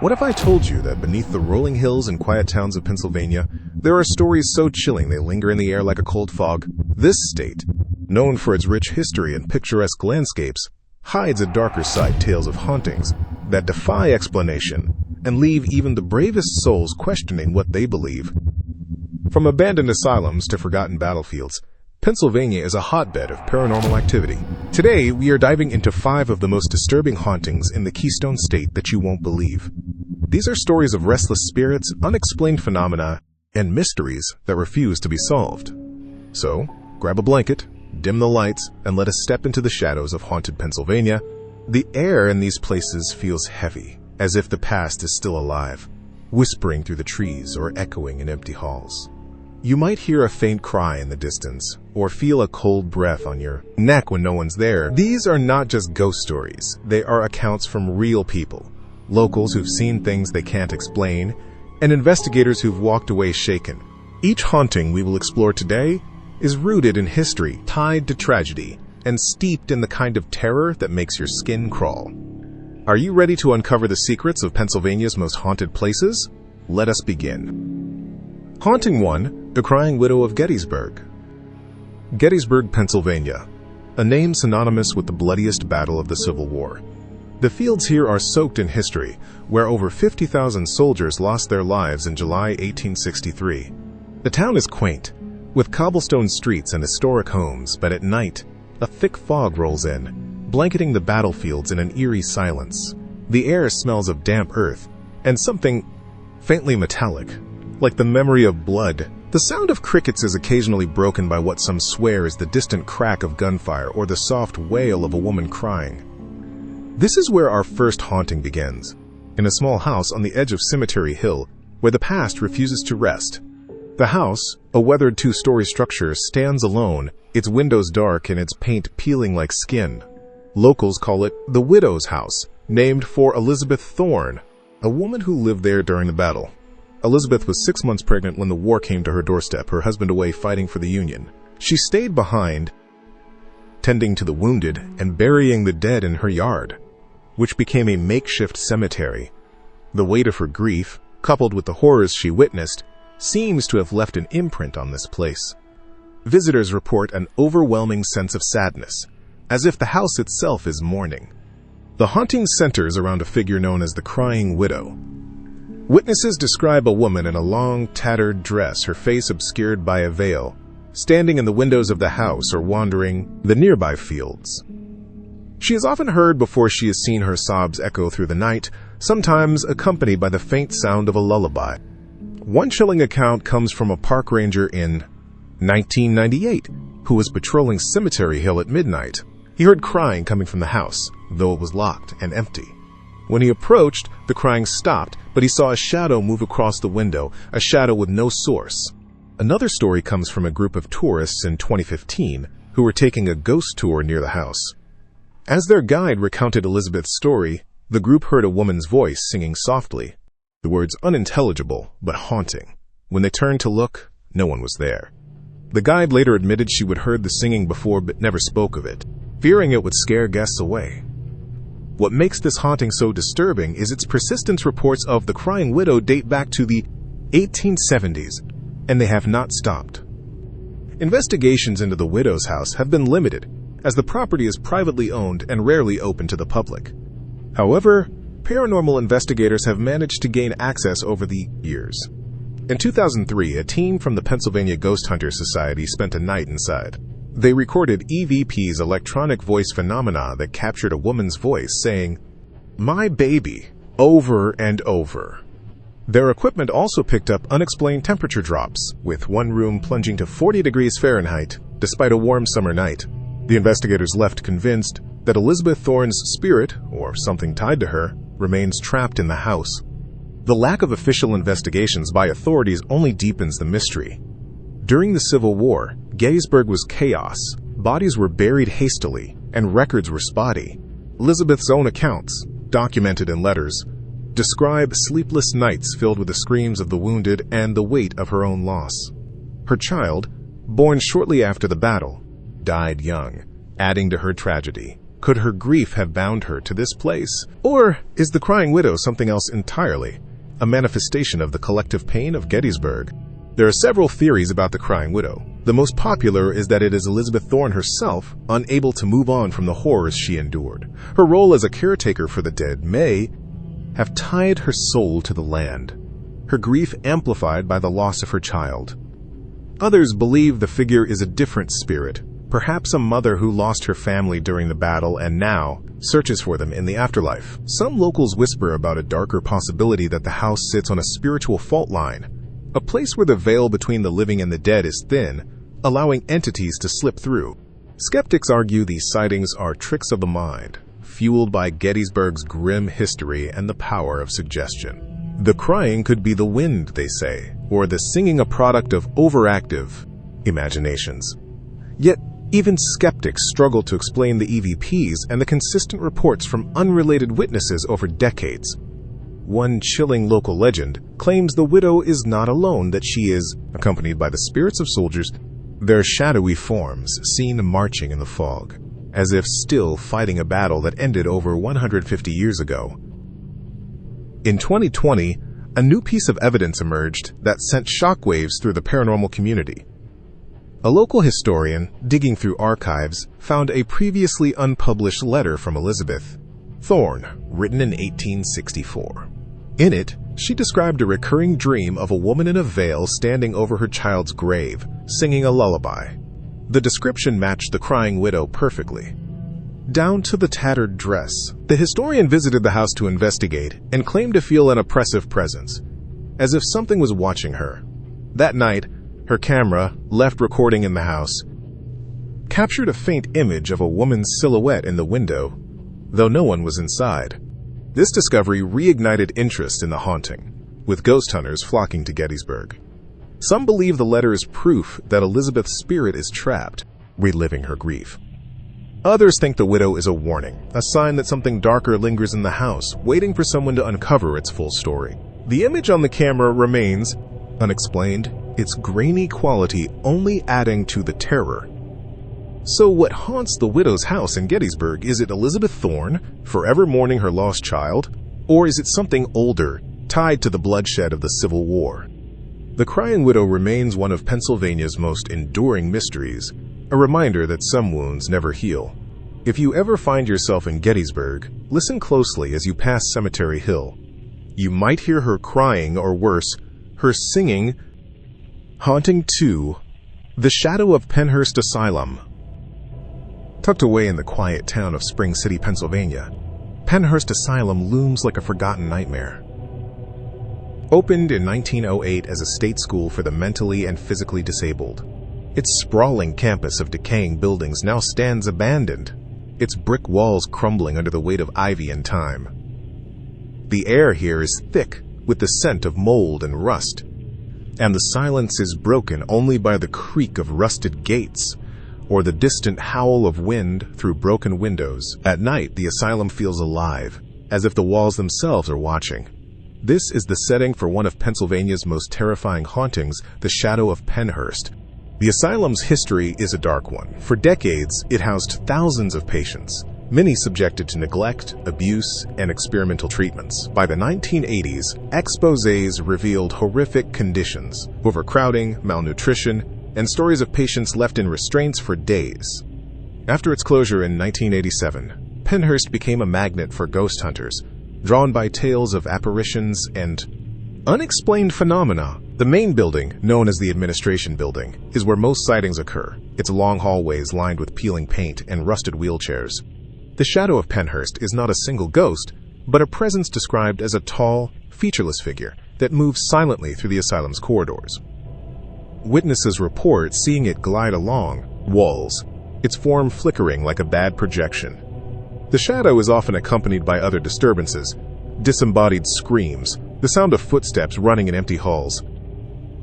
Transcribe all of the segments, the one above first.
What if I told you that beneath the rolling hills and quiet towns of Pennsylvania, there are stories so chilling they linger in the air like a cold fog? This state, known for its rich history and picturesque landscapes, hides a darker side tales of hauntings that defy explanation and leave even the bravest souls questioning what they believe. From abandoned asylums to forgotten battlefields, Pennsylvania is a hotbed of paranormal activity. Today, we are diving into 5 of the most disturbing hauntings in the Keystone State that you won't believe. These are stories of restless spirits, unexplained phenomena, and mysteries that refuse to be solved. So, grab a blanket, dim the lights, and let us step into the shadows of haunted Pennsylvania. The air in these places feels heavy, as if the past is still alive, whispering through the trees or echoing in empty halls. You might hear a faint cry in the distance, or feel a cold breath on your neck when no one's there. These are not just ghost stories. They are accounts from real people, locals who've seen things they can't explain, and investigators who've walked away shaken. Each haunting we will explore today is rooted in history, tied to tragedy, and steeped in the kind of terror that makes your skin crawl. Are you ready to uncover the secrets of Pennsylvania's most haunted places? Let us begin. Haunting 1, the Crying Widow of Gettysburg. Gettysburg, Pennsylvania, a name synonymous with the bloodiest battle of the Civil War. The fields here are soaked in history, where over 50,000 soldiers lost their lives in July 1863. The town is quaint, with cobblestone streets and historic homes, but at night, a thick fog rolls in, blanketing the battlefields in an eerie silence. The air smells of damp earth and something faintly metallic, like the memory of blood. The sound of crickets is occasionally broken by what some swear is the distant crack of gunfire or the soft wail of a woman crying. This is where our first haunting begins, in a small house on the edge of Cemetery Hill, where the past refuses to rest. The house, a weathered 2-story structure, stands alone, its windows dark and its paint peeling like skin. Locals call it the Widow's House, named for Elizabeth Thorne, a woman who lived there during the battle. Elizabeth was 6 months pregnant when the war came to her doorstep, her husband away fighting for the Union. She stayed behind, tending to the wounded and burying the dead in her yard, which became a makeshift cemetery. The weight of her grief, coupled with the horrors she witnessed, seems to have left an imprint on this place. Visitors report an overwhelming sense of sadness, as if the house itself is mourning. The haunting centers around a figure known as the Crying Widow. Witnesses describe a woman in a long, tattered dress, her face obscured by a veil, standing in the windows of the house or wandering the nearby fields. She is often heard before she has seen her sobs echo through the night, sometimes accompanied by the faint sound of a lullaby. One chilling account comes from a park ranger in 1998 who was patrolling Cemetery Hill at midnight. He heard crying coming from the house, though it was locked and empty. When he approached, the crying stopped, but he saw a shadow move across the window, a shadow with no source. Another story comes from a group of tourists in 2015 who were taking a ghost tour near the house. As their guide recounted Elizabeth's story, the group heard a woman's voice singing softly, the words unintelligible but haunting. When they turned to look, no one was there. The guide later admitted she would heard the singing before but never spoke of it, fearing it would scare guests away. What makes this haunting so disturbing is its persistence. Reports of the Crying Widow date back to the 1870s, and they have not stopped. Investigations into the widow's house have been limited, as the property is privately owned and rarely open to the public. However, paranormal investigators have managed to gain access over the years. In 2003, a team from the Pennsylvania Ghost Hunter Society spent a night inside. They recorded EVP's electronic voice phenomena that captured a woman's voice saying, "My baby," over and over. Their equipment also picked up unexplained temperature drops, with one room plunging to 40 degrees Fahrenheit, despite a warm summer night. The investigators left convinced that Elizabeth Thorne's spirit, or something tied to her, remains trapped in the house. The lack of official investigations by authorities only deepens the mystery. During the Civil War, Gettysburg was chaos. Bodies were buried hastily, and records were spotty. Elizabeth's own accounts, documented in letters, describe sleepless nights filled with the screams of the wounded and the weight of her own loss. Her child, born shortly after the battle, died young, adding to her tragedy. Could her grief have bound her to this place? Or is the crying widow something else entirely? A manifestation of the collective pain of Gettysburg? There are several theories about the crying widow. The most popular is that it is Elizabeth Thorne herself, unable to move on from the horrors she endured. Her role as a caretaker for the dead may have tied her soul to the land, her grief amplified by the loss of her child. Others believe the figure is a different spirit, perhaps a mother who lost her family during the battle and now searches for them in the afterlife. Some locals whisper about a darker possibility that the house sits on a spiritual fault line, a place where the veil between the living and the dead is thin, allowing entities to slip through. Skeptics argue these sightings are tricks of the mind, fueled by Gettysburg's grim history and the power of suggestion. The crying could be the wind, they say, or the singing a product of overactive imaginations. Yet, even skeptics struggle to explain the EVPs and the consistent reports from unrelated witnesses over decades. One chilling local legend claims the widow is not alone, that she is accompanied by the spirits of soldiers, their shadowy forms seen marching in the fog, as if still fighting a battle that ended over 150 years ago. In 2020, a new piece of evidence emerged that sent shockwaves through the paranormal community. A local historian, digging through archives, found a previously unpublished letter from Elizabeth Thorne, written in 1864. In it, she described a recurring dream of a woman in a veil standing over her child's grave, singing a lullaby. The description matched the crying widow perfectly, down to the tattered dress. The historian visited the house to investigate and claimed to feel an oppressive presence, as if something was watching her. That night, her camera, left recording in the house, captured a faint image of a woman's silhouette in the window, though no one was inside. This discovery reignited interest in the haunting, with ghost hunters flocking to Gettysburg. Some believe the letter is proof that Elizabeth's spirit is trapped, reliving her grief. Others think the widow is a warning, a sign that something darker lingers in the house, waiting for someone to uncover its full story. The image on the camera remains unexplained, its grainy quality only adding to the terror. So what haunts the widow's house in Gettysburg? Is it Elizabeth Thorne, forever mourning her lost child? Or is it something older, tied to the bloodshed of the Civil War? The crying widow remains one of Pennsylvania's most enduring mysteries, a reminder that some wounds never heal. If you ever find yourself in Gettysburg, listen closely as you pass Cemetery Hill. You might hear her crying, or worse, her singing, haunting too, the shadow of Pennhurst Asylum. Tucked away in the quiet town of Spring City, Pennsylvania, Pennhurst Asylum looms like a forgotten nightmare. Opened in 1908 as a state school for the mentally and physically disabled, its sprawling campus of decaying buildings now stands abandoned, its brick walls crumbling under the weight of ivy and time. The air here is thick with the scent of mold and rust, and the silence is broken only by the creak of rusted gates or the distant howl of wind through broken windows. At night, the asylum feels alive, as if the walls themselves are watching. This is the setting for one of Pennsylvania's most terrifying hauntings, the shadow of Pennhurst. The asylum's history is a dark one. For decades, it housed thousands of patients, many subjected to neglect, abuse, and experimental treatments. By the 1980s, exposés revealed horrific conditions, overcrowding, malnutrition, and stories of patients left in restraints for days. After its closure in 1987, Pennhurst became a magnet for ghost hunters, drawn by tales of apparitions and unexplained phenomena. The main building, known as the Administration Building, is where most sightings occur, its long hallways lined with peeling paint and rusted wheelchairs. The shadow of Pennhurst is not a single ghost, but a presence described as a tall, featureless figure that moves silently through the asylum's corridors. Witnesses report seeing it glide along walls, its form flickering like a bad projection. The shadow is often accompanied by other disturbances, disembodied screams, the sound of footsteps running in empty halls,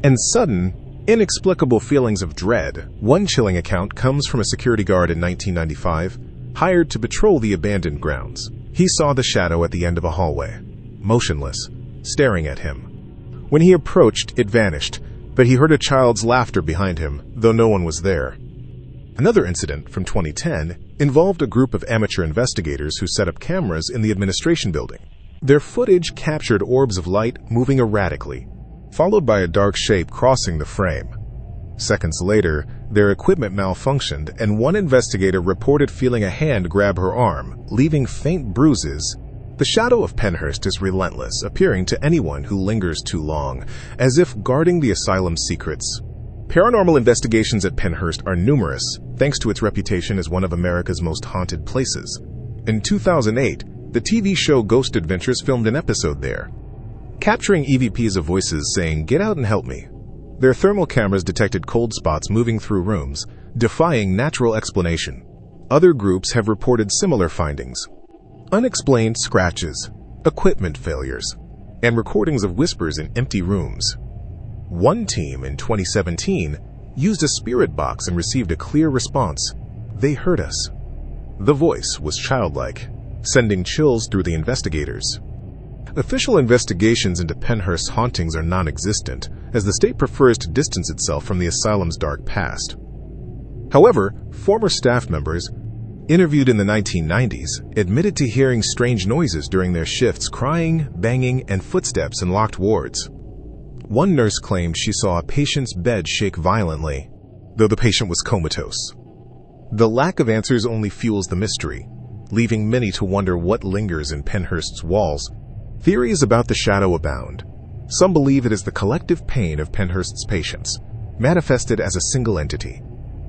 and sudden, inexplicable feelings of dread. One chilling account comes from a security guard in 1995, hired to patrol the abandoned grounds. He saw the shadow at the end of a hallway, motionless, staring at him. When he approached, it vanished, but he heard a child's laughter behind him, though no one was there. Another incident from 2010 involved a group of amateur investigators who set up cameras in the administration building. Their footage captured orbs of light moving erratically, followed by a dark shape crossing the frame. Seconds later, their equipment malfunctioned, and one investigator reported feeling a hand grab her arm, leaving faint bruises. The shadow of Pennhurst is relentless, appearing to anyone who lingers too long, as if guarding the asylum's secrets. Paranormal investigations at Pennhurst are numerous, thanks to its reputation as one of America's most haunted places. In 2008, the TV show Ghost Adventures filmed an episode there, capturing EVPs of voices saying, "Get out and help me." Their thermal cameras detected cold spots moving through rooms, defying natural explanation. Other groups have reported similar findings: unexplained scratches, equipment failures, and recordings of whispers in empty rooms. One team in 2017 used a spirit box and received a clear response: "They heard us." The voice was childlike, sending chills through the investigators. Official investigations into Pennhurst's hauntings are non-existent, as the state prefers to distance itself from the asylum's dark past. However, former staff members, interviewed in the 1990s, admitted to hearing strange noises during their shifts, crying, banging, and footsteps in locked wards. One nurse claimed she saw a patient's bed shake violently, though the patient was comatose. The lack of answers only fuels the mystery, leaving many to wonder what lingers in Pennhurst's walls. Theories about the shadow abound. Some believe it is the collective pain of Pennhurst's patients, manifested as a single entity.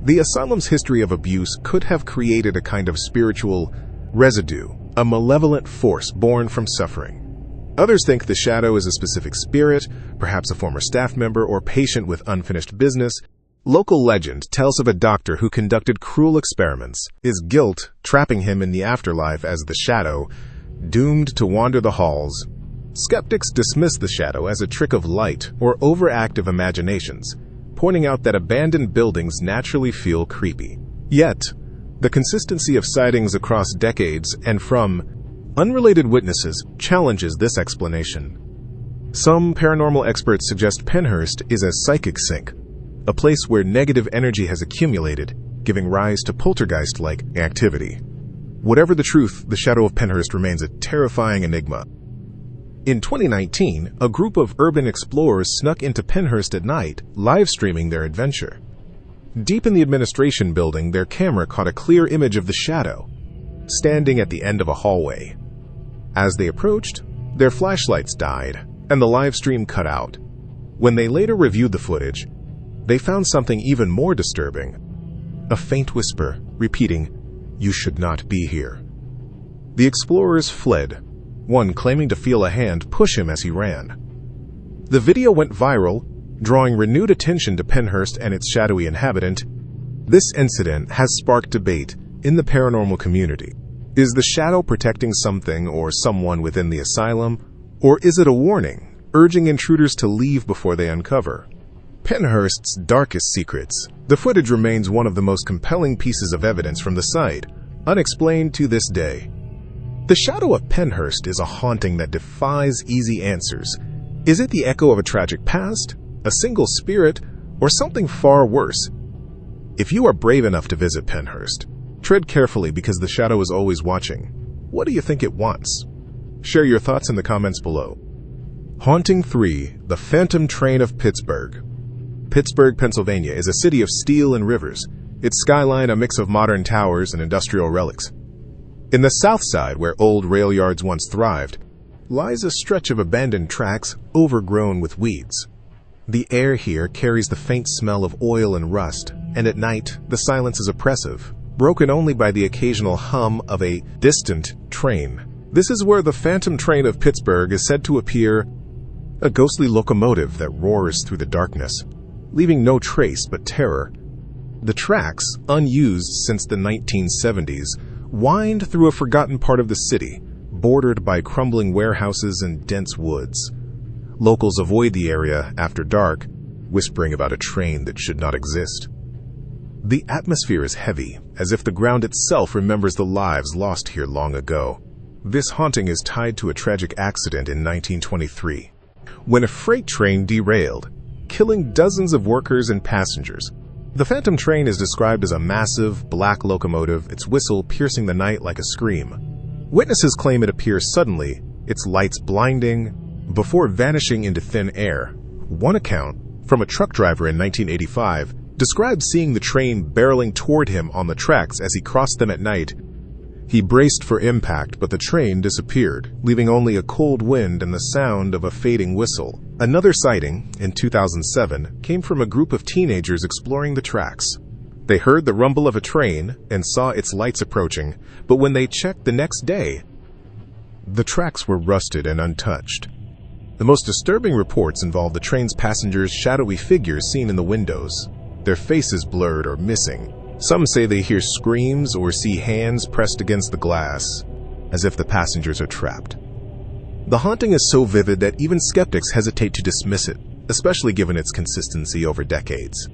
The asylum's history of abuse could have created a kind of spiritual residue, a malevolent force born from suffering. Others think the shadow is a specific spirit, perhaps a former staff member or patient with unfinished business. Local legend tells of a doctor who conducted cruel experiments, his guilt trapping him in the afterlife as the shadow, doomed to wander the halls. Skeptics dismiss the shadow as a trick of light or overactive imaginations, pointing out that abandoned buildings naturally feel creepy. Yet, the consistency of sightings across decades and from unrelated witnesses challenges this explanation. Some paranormal experts suggest Pennhurst is a psychic sink, a place where negative energy has accumulated, giving rise to poltergeist-like activity. Whatever the truth, the shadow of Pennhurst remains a terrifying enigma. In 2019, a group of urban explorers snuck into Pennhurst at night, live-streaming their adventure. Deep in the administration building, their camera caught a clear image of the shadow, standing at the end of a hallway. As they approached, their flashlights died, and the live stream cut out. When they later reviewed the footage, they found something even more disturbing: a faint whisper repeating, "You should not be here." The explorers fled, one claiming to feel a hand push him as he ran. The video went viral, drawing renewed attention to Pennhurst and its shadowy inhabitant. This incident has sparked debate in the paranormal community. Is the shadow protecting something or someone within the asylum, or is it a warning, urging intruders to leave before they uncover Pennhurst's darkest secrets? The footage remains one of the most compelling pieces of evidence from the site, unexplained to this day. The shadow of Pennhurst is a haunting that defies easy answers. Is it the echo of a tragic past, a single spirit, or something far worse? If you are brave enough to visit Pennhurst, tread carefully because the shadow is always watching. What do you think it wants? Share your thoughts in the comments below. Haunting 3: The Phantom Train of Pittsburgh. Pittsburgh, Pennsylvania is a city of steel and rivers, its skyline a mix of modern towers and industrial relics. In the south side, where old rail yards once thrived, lies a stretch of abandoned tracks overgrown with weeds. The air here carries the faint smell of oil and rust, and at night the silence is oppressive, broken only by the occasional hum of a distant train. This is where the Phantom Train of Pittsburgh is said to appear, a ghostly locomotive that roars through the darkness, leaving no trace but terror. The tracks, unused since the 1970s, wind through a forgotten part of the city, bordered by crumbling warehouses and dense woods. Locals avoid the area after dark, whispering about a train that should not exist. The atmosphere is heavy, as if the ground itself remembers the lives lost here long ago. This haunting is tied to a tragic accident in 1923, when a freight train derailed, killing dozens of workers and passengers. The phantom train is described as a massive, black locomotive, its whistle piercing the night like a scream. Witnesses claim it appears suddenly, its lights blinding, before vanishing into thin air. One account, from a truck driver in 1985, described seeing the train barreling toward him on the tracks as he crossed them at night. He braced for impact, but the train disappeared, leaving only a cold wind and the sound of a fading whistle. Another sighting, in 2007, came from a group of teenagers exploring the tracks. They heard the rumble of a train and saw its lights approaching, but when they checked the next day, the tracks were rusted and untouched. The most disturbing reports involve the train's passengers' shadowy figures seen in the windows, their faces blurred or missing. Some say they hear screams or see hands pressed against the glass, as if the passengers are trapped. The haunting is so vivid that even skeptics hesitate to dismiss it, especially given its consistency over decades.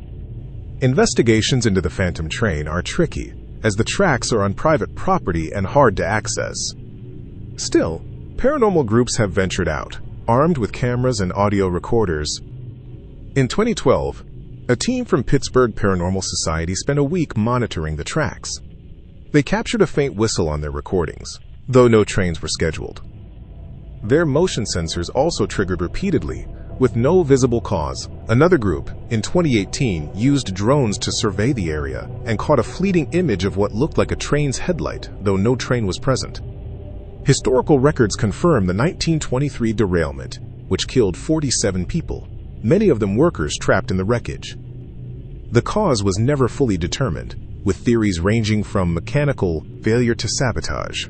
Investigations into the phantom train are tricky, as the tracks are on private property and hard to access. Still, paranormal groups have ventured out, armed with cameras and audio recorders. In 2012, a team from Pittsburgh Paranormal Society spent a week monitoring the tracks. They captured a faint whistle on their recordings, though no trains were scheduled. Their motion sensors also triggered repeatedly, with no visible cause. Another group, in 2018, used drones to survey the area and caught a fleeting image of what looked like a train's headlight, though no train was present. Historical records confirm the 1923 derailment, which killed 47 people, many of them workers trapped in the wreckage. The cause was never fully determined, with theories ranging from mechanical failure to sabotage.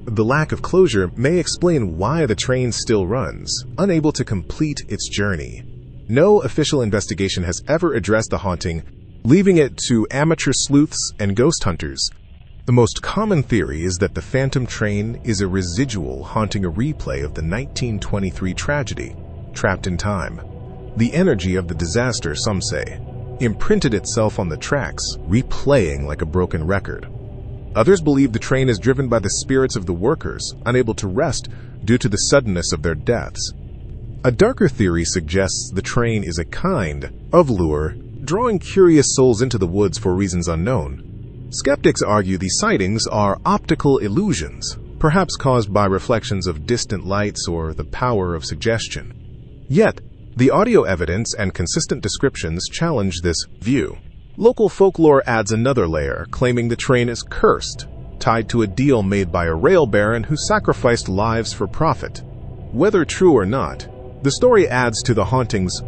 The lack of closure may explain why the train still runs, unable to complete its journey. No official investigation has ever addressed the haunting, leaving it to amateur sleuths and ghost hunters. The most common theory is that the phantom train is a residual haunting a replay of the 1923 tragedy, trapped in time. The energy of the disaster, some say, imprinted itself on the tracks, replaying like a broken record. Others believe the train is driven by the spirits of the workers, unable to rest due to the suddenness of their deaths. A darker theory suggests the train is a kind of lure, drawing curious souls into the woods for reasons unknown. Skeptics argue these sightings are optical illusions, perhaps caused by reflections of distant lights or the power of suggestion. Yet, the audio evidence and consistent descriptions challenge this view. Local folklore adds another layer, claiming the train is cursed, tied to a deal made by a rail baron who sacrificed lives for profit. Whether true or not, the story adds to the haunting's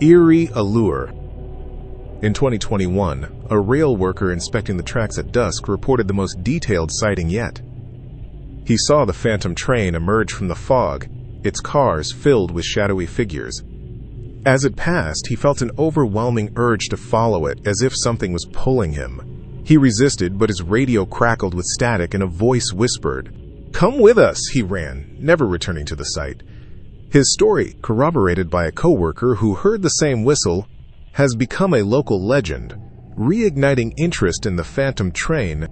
eerie allure. In 2021, a rail worker inspecting the tracks at dusk reported the most detailed sighting yet. He saw the phantom train emerge from the fog, its cars filled with shadowy figures. As it passed, he felt an overwhelming urge to follow it, as if something was pulling him. He resisted, but his radio crackled with static and a voice whispered, "Come with us!" He ran, never returning to the site. His story, corroborated by a coworker who heard the same whistle, has become a local legend, reigniting interest in the phantom train.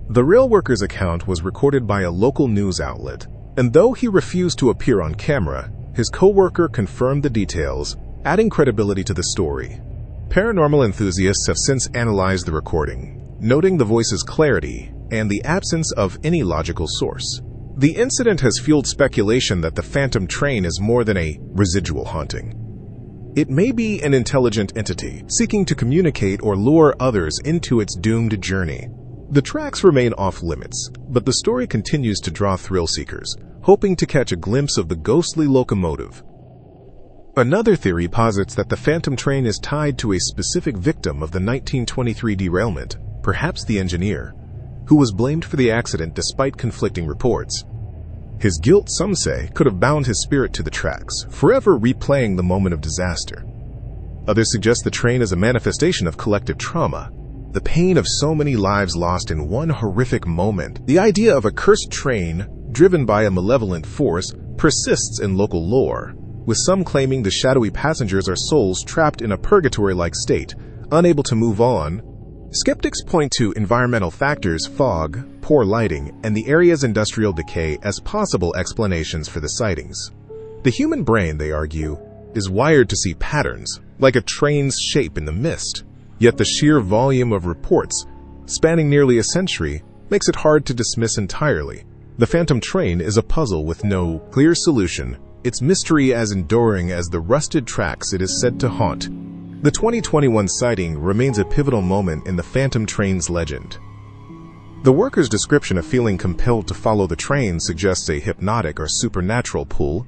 The rail worker's account was recorded by a local news outlet, and though he refused to appear on camera, his coworker confirmed the details, adding credibility to the story. Paranormal enthusiasts have since analyzed the recording, noting the voice's clarity and the absence of any logical source. The incident has fueled speculation that the phantom train is more than a residual haunting. It may be an intelligent entity seeking to communicate or lure others into its doomed journey. The tracks remain off-limits, but the story continues to draw thrill-seekers, hoping to catch a glimpse of the ghostly locomotive. Another theory posits that the phantom train is tied to a specific victim of the 1923 derailment, perhaps the engineer, who was blamed for the accident despite conflicting reports. His guilt, some say, could have bound his spirit to the tracks, forever replaying the moment of disaster. Others suggest the train is a manifestation of collective trauma, the pain of so many lives lost in one horrific moment. The idea of a cursed train, driven by a malevolent force, persists in local lore, with some claiming the shadowy passengers are souls trapped in a purgatory-like state, unable to move on. Skeptics point to environmental factors, fog, poor lighting, and the area's industrial decay as possible explanations for the sightings. The human brain, they argue, is wired to see patterns, like a train's shape in the mist. Yet the sheer volume of reports, spanning nearly a century, makes it hard to dismiss entirely. The phantom train is a puzzle with no clear solution, its mystery as enduring as the rusted tracks it is said to haunt. The 2021 sighting remains a pivotal moment in the phantom train's legend. The worker's description of feeling compelled to follow the train suggests a hypnotic or supernatural pull,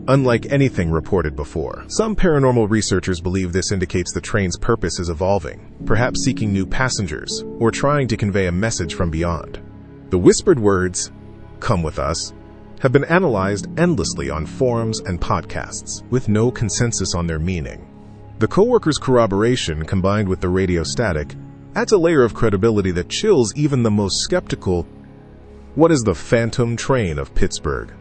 unlike anything reported before. Some paranormal researchers believe this indicates the train's purpose is evolving, perhaps seeking new passengers, or trying to convey a message from beyond. The whispered words, "Come with us," have been analyzed endlessly on forums and podcasts, with no consensus on their meaning. The co-worker's corroboration, combined with the radio static, adds a layer of credibility that chills even the most skeptical. What is the phantom train of Pittsburgh?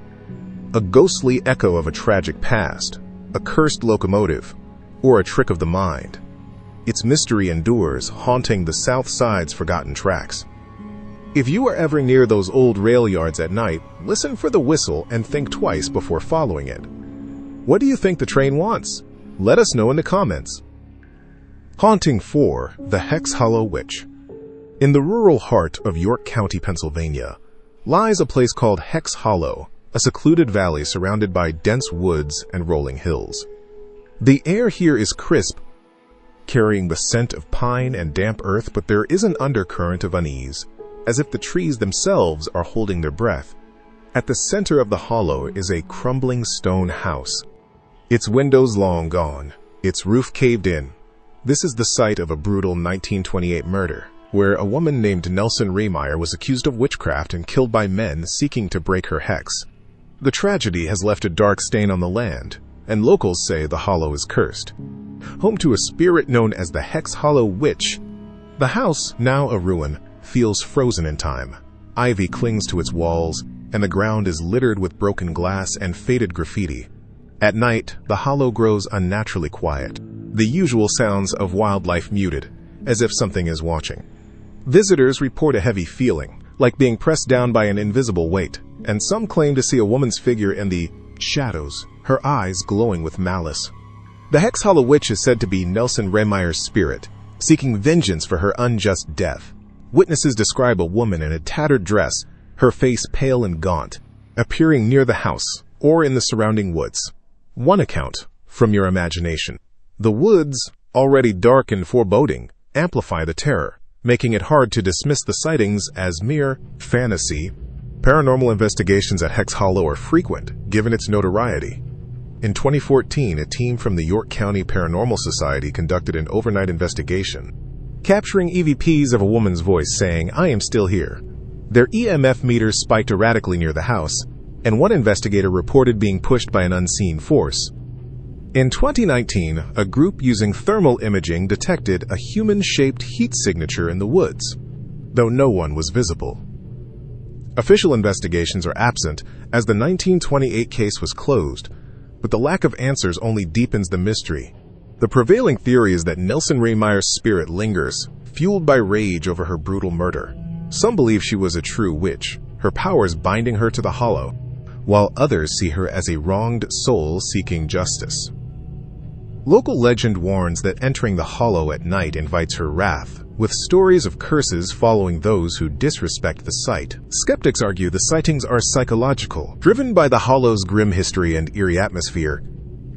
A ghostly echo of a tragic past, a cursed locomotive, or a trick of the mind? Its mystery endures, haunting the South Side's forgotten tracks. If you are ever near those old rail yards at night, listen for the whistle and think twice before following it. What do you think the train wants? Let us know in the comments. Haunting 4, the Hex Hollow Witch. In the rural heart of York County, Pennsylvania, lies a place called Hex Hollow, a secluded valley surrounded by dense woods and rolling hills. The air here is crisp, carrying the scent of pine and damp earth, but there is an undercurrent of unease, as if the trees themselves are holding their breath. At the center of the hollow is a crumbling stone house, its windows long gone, its roof caved in. This is the site of a brutal 1928 murder, where a woman named Nelson Rehmeyer was accused of witchcraft and killed by men seeking to break her hex. The tragedy has left a dark stain on the land, and locals say the hollow is cursed. Home to a spirit known as the Hex Hollow Witch, the house, now a ruin, feels frozen in time. Ivy clings to its walls, and the ground is littered with broken glass and faded graffiti. At night, the hollow grows unnaturally quiet, the usual sounds of wildlife muted, as if something is watching. Visitors report a heavy feeling, like being pressed down by an invisible weight, and some claim to see a woman's figure in the shadows, her eyes glowing with malice. The Hex Hollow Witch is said to be Nelson Rehmeyer's spirit, seeking vengeance for her unjust death. Witnesses describe a woman in a tattered dress, her face pale and gaunt, appearing near the house or in the surrounding woods. One account, from your imagination. The woods, already dark and foreboding, amplify the terror, making it hard to dismiss the sightings as mere fantasy. Paranormal investigations at Hex Hollow are frequent, given its notoriety. In 2014, a team from the York County Paranormal Society conducted an overnight investigation, capturing EVPs of a woman's voice saying, "I am still here." Their EMF meters spiked erratically near the house, and one investigator reported being pushed by an unseen force. In 2019, a group using thermal imaging detected a human-shaped heat signature in the woods, though no one was visible. Official investigations are absent, as the 1928 case was closed, but the lack of answers only deepens the mystery. The prevailing theory is that Nelson Rehmeyer's spirit lingers, fueled by rage over her brutal murder. Some believe she was a true witch, her powers binding her to the hollow, while others see her as a wronged soul seeking justice. Local legend warns that entering the hollow at night invites her wrath, with stories of curses following those who disrespect the site. Skeptics argue the sightings are psychological, driven by the hollow's grim history and eerie atmosphere,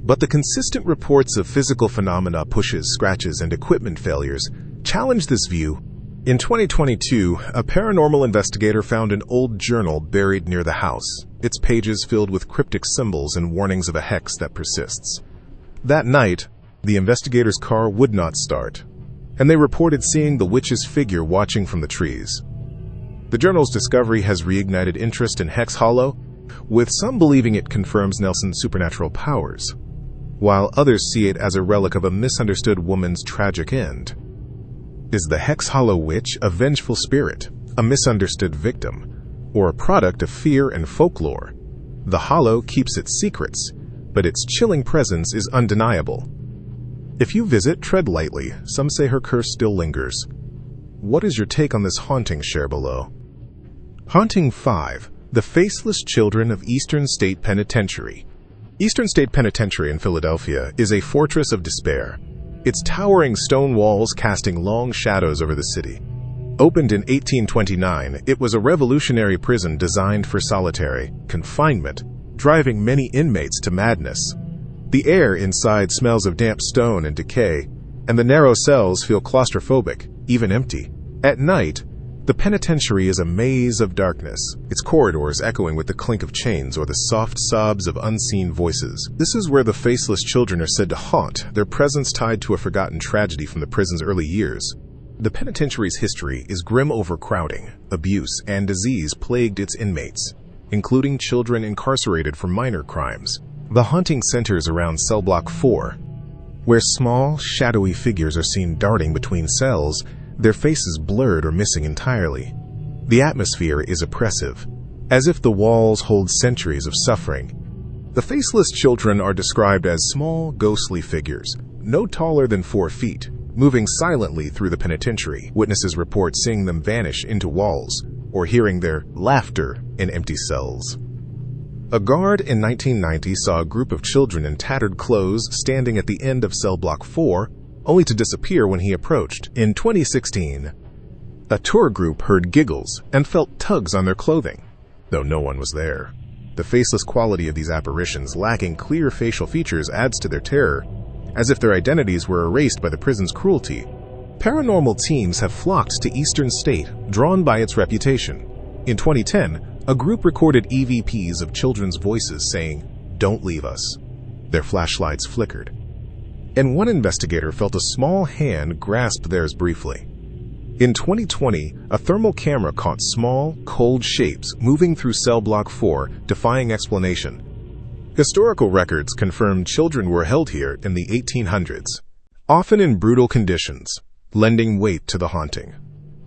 but the consistent reports of physical phenomena, pushes, scratches, and equipment failures challenge this view. In 2022, a paranormal investigator found an old journal buried near the house, its pages filled with cryptic symbols and warnings of a hex that persists. That night, the investigator's car would not start, and they reported seeing the witch's figure watching from the trees. The journal's discovery has reignited interest in Hex Hollow, with some believing it confirms Nelson's supernatural powers, while others see it as a relic of a misunderstood woman's tragic end. Is the Hex Hollow Witch a vengeful spirit, a misunderstood victim, or a product of fear and folklore? The hollow keeps its secrets, but its chilling presence is undeniable. If you visit, tread lightly. Some say her curse still lingers. What is your take on this haunting? Share below. Haunting 5. The Faceless Children of Eastern State Penitentiary. Eastern State Penitentiary in Philadelphia is a fortress of despair. its towering stone walls casting long shadows over the city. Opened in 1829, it was a revolutionary prison designed for solitary confinement, driving many inmates to madness. The air inside smells of damp stone and decay, and the narrow cells feel claustrophobic, even empty. At night, the penitentiary is a maze of darkness, its corridors echoing with the clink of chains or the soft sobs of unseen voices. This is where the faceless children are said to haunt, their presence tied to a forgotten tragedy from the prison's early years. The penitentiary's history is grim overcrowding, abuse, and disease plagued its inmates, including children incarcerated for minor crimes. The haunting centers around cell block 4, where small, shadowy figures are seen darting between cells, their faces blurred or missing entirely. The atmosphere is oppressive, as if the walls hold centuries of suffering. The faceless children are described as small, ghostly figures, no taller than 4 feet, moving silently through the penitentiary. Witnesses report seeing them vanish into walls or hearing their laughter in empty cells. A guard in 1990 saw a group of children in tattered clothes standing at the end of cell block 4, only to disappear when he approached. In 2016, a tour group heard giggles and felt tugs on their clothing, though no one was there. The faceless quality of these apparitions, lacking clear facial features, adds to their terror, as if their identities were erased by the prison's cruelty. Paranormal teams have flocked to Eastern State, drawn by its reputation. In 2010, a group recorded EVPs of children's voices saying, "Don't leave us." Their flashlights flickered, and one investigator felt a small hand grasp theirs briefly. In 2020, a thermal camera caught small, cold shapes moving through cell block 4, defying explanation. Historical records confirm children were held here in the 1800s, often in brutal conditions, lending weight to the haunting.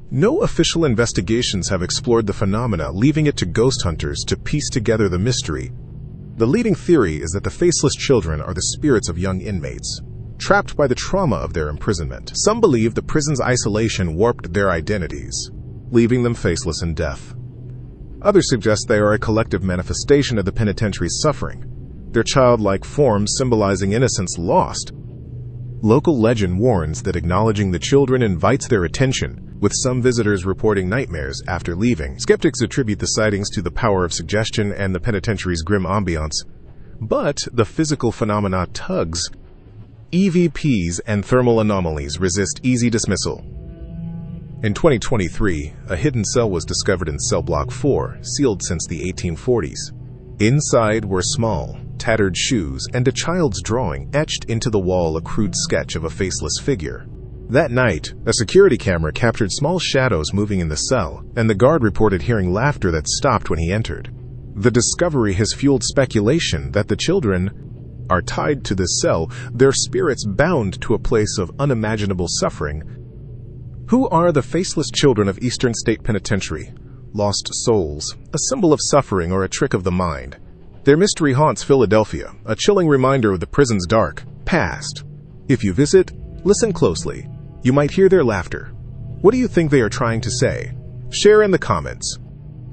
No official investigations have explored the phenomena, leaving it to ghost hunters to piece together the mystery. The leading theory is that the faceless children are the spirits of young inmates, trapped by the trauma of their imprisonment. Some believe the prison's isolation warped their identities, leaving them faceless in death. Others suggest they are a collective manifestation of the penitentiary's suffering, their childlike forms symbolizing innocence lost. Local legend warns that acknowledging the children invites their attention, with some visitors reporting nightmares after leaving. Skeptics attribute the sightings to the power of suggestion and the penitentiary's grim ambiance, but the physical phenomena tugs. EVPs and thermal anomalies resist easy dismissal. In 2023, a hidden cell was discovered in cell block 4, sealed since the 1840s. Inside were small, tattered shoes and a child's drawing etched into the wall, a crude sketch of a faceless figure. That night, a security camera captured small shadows moving in the cell, and the guard reported hearing laughter that stopped when he entered. The discovery has fueled speculation that the children are tied to this cell, their spirits bound to a place of unimaginable suffering. Who are the faceless children of Eastern State Penitentiary? Lost souls, a symbol of suffering or a trick of the mind. Their mystery haunts Philadelphia, a chilling reminder of the prison's dark past. If you visit, listen closely. You might hear their laughter. What do you think they are trying to say? Share in the comments.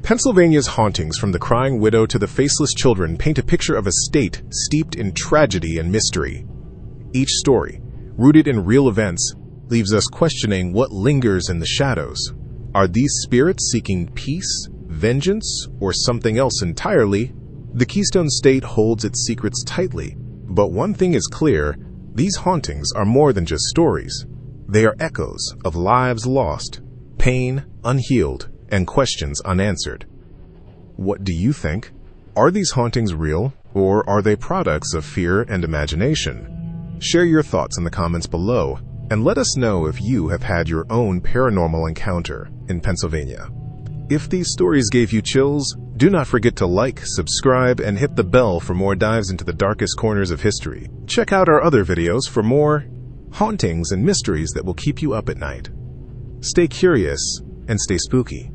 Pennsylvania's hauntings, from the crying widow to the faceless children, paint a picture of a state steeped in tragedy and mystery. Each story, rooted in real events, leaves us questioning what lingers in the shadows. Are these spirits seeking peace, vengeance, or something else entirely? The Keystone State holds its secrets tightly, but one thing is clear: these hauntings are more than just stories. They are echoes of lives lost, pain unhealed, and questions unanswered. What do you think? Are these hauntings real, or are they products of fear and imagination? Share your thoughts in the comments below, and let us know if you have had your own paranormal encounter in Pennsylvania. If these stories gave you chills, do not forget to like, subscribe, and hit the bell for more dives into the darkest corners of history. Check out our other videos for more hauntings and mysteries that will keep you up at night. Stay curious and stay spooky.